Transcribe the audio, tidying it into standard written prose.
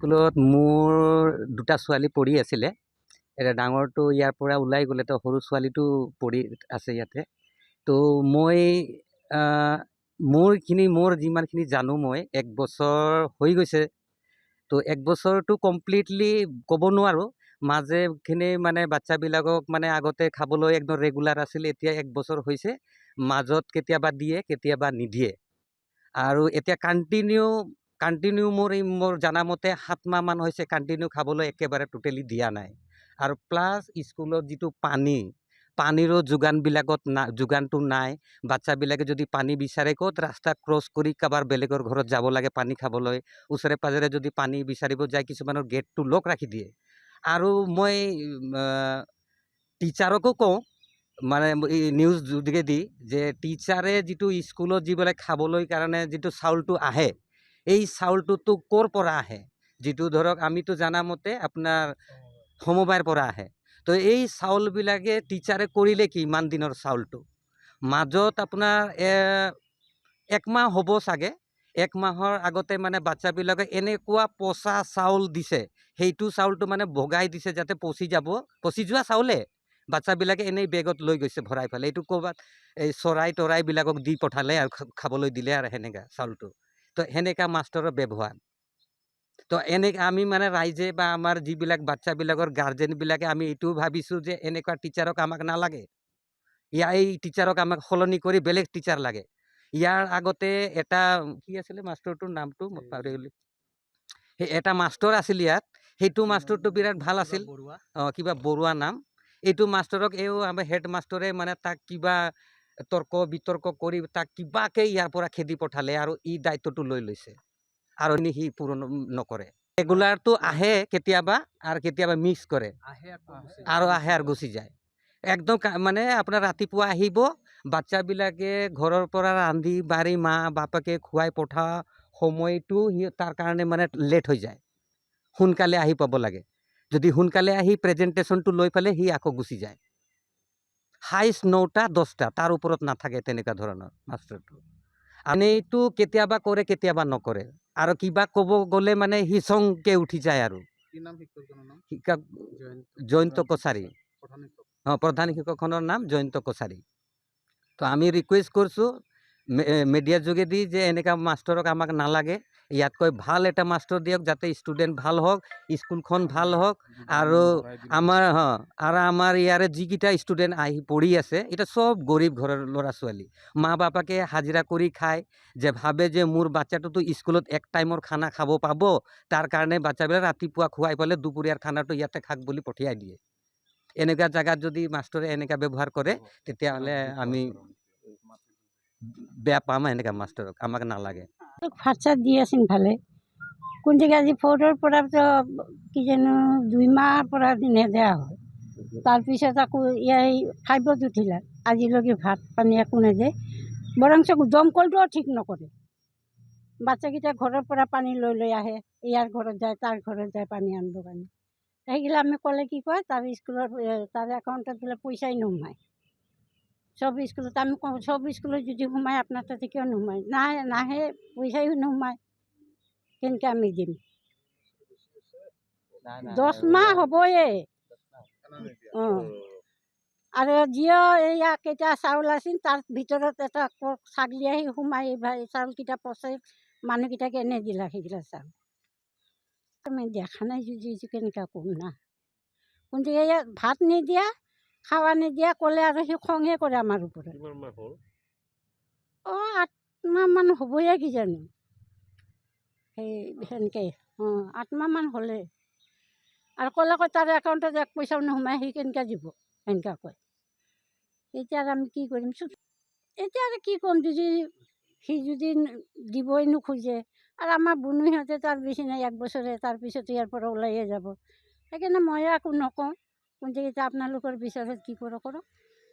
স্কুলত মোৰ দুটা ছোৱালী পঢ়ি আছিলে। এতিয়া ডাঙৰটো ইয়াৰ পৰা ওলাই গ'লে, তো সৰু ছোৱালীটো পঢ়ি আছে ইয়াতে। তো মই মোৰ যিমানখিনি জানো, মই 1 বছৰ হৈ গৈছে। তো 1 বছৰটো কমপ্লিটলি ক'ব নোৱাৰোঁ। মাজেখিনি মানে বাচ্চাবিলাকক মানে আগতে খাবলৈ একদম ৰেগুলাৰ আছিল, এতিয়া 1 বছৰ হৈছে। মাজত কেতিয়াবা দিয়ে, কেতিয়াবা নিদিয়ে। আৰু এতিয়া কণ্টিনিউ মোৰ জানামতে 7 মাহমান হৈছে কণ্টিনিউ খাবলৈ একেবাৰে টোটেলি দিয়া নাই। আৰু প্লাছ স্কুলত যিটো পানীৰো যোগানটো নাই। বাচ্চাবিলাকে যদি পানী বিচাৰে, ক'ত ৰাস্তা ক্ৰছ কৰি কাৰোবাৰ বেলেগৰ ঘৰত যাব লাগে পানী খাবলৈ। ওচৰে পাজৰে যদি পানী বিচাৰিব যায়, কিছুমানৰ গেটটো লক ৰাখি দিয়ে। আৰু মই টিচাৰকো কওঁ, মানে এই নিউজ যোগেদি, যে টিচাৰে যিটো স্কুলত যিবিলাক খাবলৈ কাৰণে যিটো চাউলটো আহে, এই চাউলটোতো ক'ৰ পৰা আহে? যিটো ধৰক আমিতো জানামতে আপোনাৰ সমবায়ৰ পৰা আহে। তো এই চাউলবিলাকে টিচাৰে কৰিলে কি ইমান দিনৰ চাউলটো? মাজত আপোনাৰ 1 মাহ হ'ব চাগে, 1 মাহৰ আগতে মানে বাচ্চাবিলাকে এনেকুৱা পচা চাউল দিছে, সেইটো চাউলটো মানে ভগাই দিছে যাতে পচি যোৱা চাউলে বাচ্চাবিলাকে এনেই বেগত লৈ গৈছে ভৰাই পেলাই। এইটো ক'ৰবাত এই চৰাই-তৰাইবিলাকক দি পঠালে আৰু খাবলৈ দিলে আৰু সেনেকা চাউলটো। তো সেনেকা মাষ্টৰৰ ব্যৱহাৰ। তো আমি মানে ৰাইজে বা আমাৰ যিবিলাক বাচ্চাবিলাকৰ গাৰ্জেনবিলাকে আমি এইটো ভাবিছোঁ যে এনেকুৱা টিচাৰক আমাক নালাগে। এই টিচাৰক আমাক সলনি কৰি বেলেগ টিচাৰ লাগে। ইয়াৰ আগতে এটা কি আছিলে মাষ্টৰটোৰ নামটো মই পাহৰি গ'লো। সেই এটা মাষ্টৰ আছিল ইয়াত, সেইটো মাষ্টৰটো বিৰাট ভাল আছিল। কিবা বৰুৱা নাম। এইটো মাষ্টৰক আমাৰ হেড মাষ্টৰে মানে তাক কিবা বিতৰ্ক কৰি তাক কিবাকে ইয়াৰ পৰা খেদি পঠালে আৰু ই দায়িত্বটো লৈ লৈছে। আৰু সি পূৰণ নকৰে। ৰেগুলাৰটো আহে কেতিয়াবা আৰু কেতিয়াবা মিক্স কৰে, আহে আৰু গুচি যায়। একদম মানে আপোনাৰ ৰাতিপুৱা আহিব, বাচ্চাবিলাকে ঘৰৰ পৰা ৰান্ধি বাঢ়ি মা বাপেকে খুৱাই পঠোৱা সময়টো তাৰ কাৰণে মানে লেট হৈ যায়। সোনকালে আহি পাব লাগে। যদি সোনকালে আহি প্ৰেজেণ্টেশ্যনটো লৈ পেলাই সি আকৌ গুচি যায়। হাইষ্ট 9টা 10টা, তাৰ ওপৰত নাথাকে তেনেকুৱা ধৰণৰ মাষ্টৰটো। এইটো কেতিয়াবা কৰে, কেতিয়াবা নকৰে। আৰু কিবা ক'ব গ'লে মানে হিচংকে উঠি যায় আৰু। শিক্ষক জয়ন্ত কছাৰী। প্ৰধান শিক্ষকখনৰ নাম জয়ন্ত কছাৰী। তো আমি ৰিকুৱেষ্ট কৰিছোঁ মিডিয়াৰ যোগেদি যে এনেকা মাষ্টৰক আমাক নালাগে। ইয়াতকৈ ভাল এটা মাষ্টৰ দিয়ক, যাতে ষ্টুডেণ্ট ভাল হওক, স্কুলখন ভাল হওক। আৰু আমাৰ ইয়াৰে যিকেইটা ষ্টুডেণ্ট আহি পঢ়ি আছে, এটা চব গৰীব ঘৰৰ ল'ৰা ছোৱালী। মা বাপাকে হাজিৰা কৰি খায়, যে ভাবে যে মোৰ বাচ্চাটোতো স্কুলত 1 টাইমৰ খানা খাব পাব, তাৰ কাৰণে বাচ্চাবিলাক ৰাতিপুৱা খুৱাই পেলাই দুপৰীয়াৰ খানাটো ইয়াতে খাক বুলি পঠিয়াই দিয়ে। এনেকুৱা জেগাত যদি মাষ্টৰে এনেকুৱা ব্যৱহাৰ কৰে, তেতিয়াহ'লে আমি বেয়া পাম। এনেকুৱা মাষ্টৰক আমাক নালাগে। ভাত চাত দি আছিল ভালে, কোনদিকে আজি 4ৰ পৰা কি জানো 2 মাহৰ পৰা নেদা হয়। তাৰপিছত আকৌ 5ত উঠিলে, আজিলৈকে ভাত পানী একো নেদে। বৰঞ্চ দমকলটোও ঠিক নকৰে। বাচ্চাকেইটা ঘৰৰ পৰা পানী লৈ আহে, ইয়াৰ ঘৰত যায়, তাৰ ঘৰত যায় পানী আনিবৰ কাৰণে। সেইগিলা আমি ক'লে কি কয়, তাৰ স্কুলৰ তাৰ একাউণ্টত বোলে পইচাই নোসোমায়। চব স্কুলত আমি কওঁ, চব স্কুলত যদি সোমায় আপোনাৰ তাতে কিয় নোসোমায়? নাহে, পইচাই নোসোমায়, কেনেকৈ আমি দিম? 10 মাহ হ'বয়ে। আৰু যিও কেইটা চাউল আছিল, তাৰ ভিতৰত এটা ছাগলী আহি সোমাই চাউলকেইটা পচে, মানুহকেইটাক এনে দিলা সেইগিলা চাউল। আমি দেখা নাই যদি কেনেকৈ ক'ম না। কোনদিকে ভাত নিদিয়া, খাৱা নিদিয়া ক'লে আৰু সি খংহে কৰে আমাৰ ওপৰত। 8 মাহমান হ'বয়ে কিজানি। সেনেকৈ 8 মাহমান হ'লে। আৰু ক'লে কয় তাৰ একাউণ্টত 1 পইচাও নোসোমায়, সি কেনেকৈ দিব? সেনেকৈ কয়। এতিয়া আৰু আমি কি কৰিম? এতিয়া আৰু কি ক'ম, সি যদি দিবই নোখোজে, আৰু আমাৰ বুনুহঁতে তাৰ বেছি নাই, 1 বছৰে, তাৰপিছত ইয়াৰ পৰা ওলাইয়ে যাব। সেইকাৰণে মই একো নকওঁ। কোনদিকে আপোনালোকৰ বিচাৰত কি কৰক।